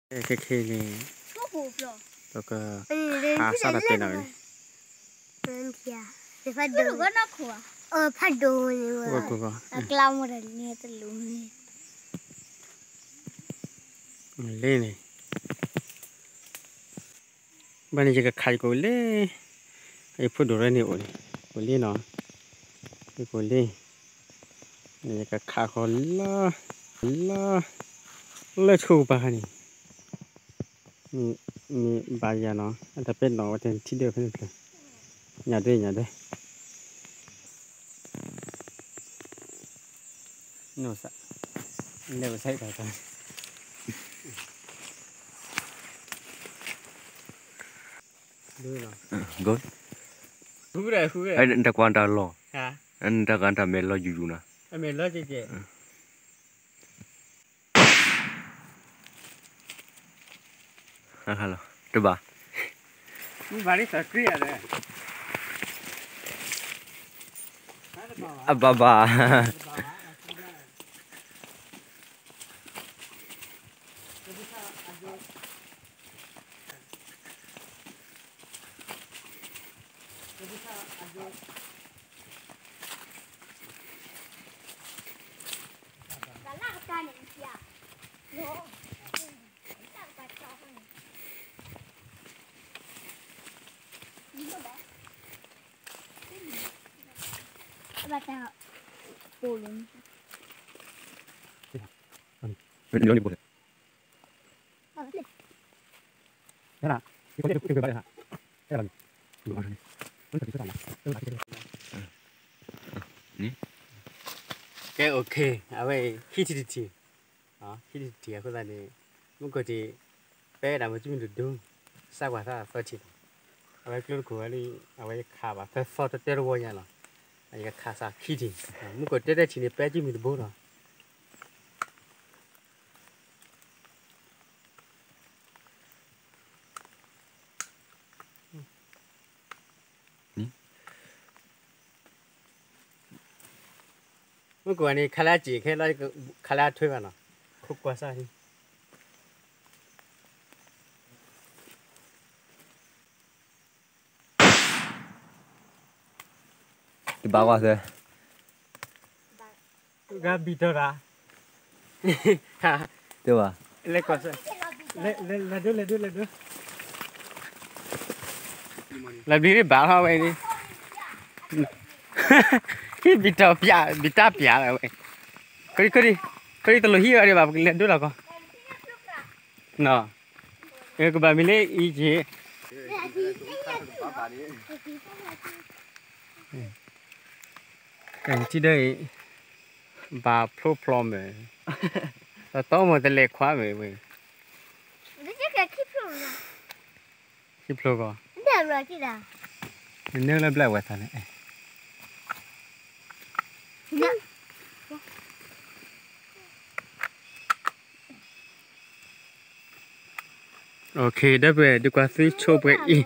Keke ni. Toka asa da pena ni. Phát đồ nó khổ. Phát đồ nhưng mà. Ko. Cloud một lần nghe từ luôn. Le ni. Bani jaga khai ko le. Ai phu do re ni o ni. Ko le no. Ko le. Ni jaga kha ko la. Le chu ba ni. Ni ba ya no. Ta pet no wa ten thi de phe ni. Nhà đây. No sa. Never say that. Good. Who there? I didn't take one law. Ha? And the Ganta Melo Juna. I mean, logic. Hello. Tuba. Very clear. Baba. Baca pulung. Video ni boleh. Mana? Ikut balik ha. Jalan. Ni. Okay. Awak hiti. Hiti aku tadi. Muka di. Dah macam tu dong. Sawa sa first. Awak keluar kau ni. Awak khabar. First terus lah. Ayah kasa hiti. Muka dia sini pergi minum bola. Muka ni kalah je, kalah tu mana? Kau kuasa ni. Di bawah tu. Gak bicara. Tu ba. Le kuasa. Ledu. Lebih ni bahasa apa ini? Bita pia lah. Kau terlalu hiu ada apa? Lihat dulu lah kau. No. Aku bamile ije. Chỉ đây bà pro mày, tao mà tao lệ quá mày. Ini juga kipro lah. Chỉ pro có. Dah berapa kita? Nếu là black vậy này. Nak. Okay, dah boleh. Dua kali coba ini.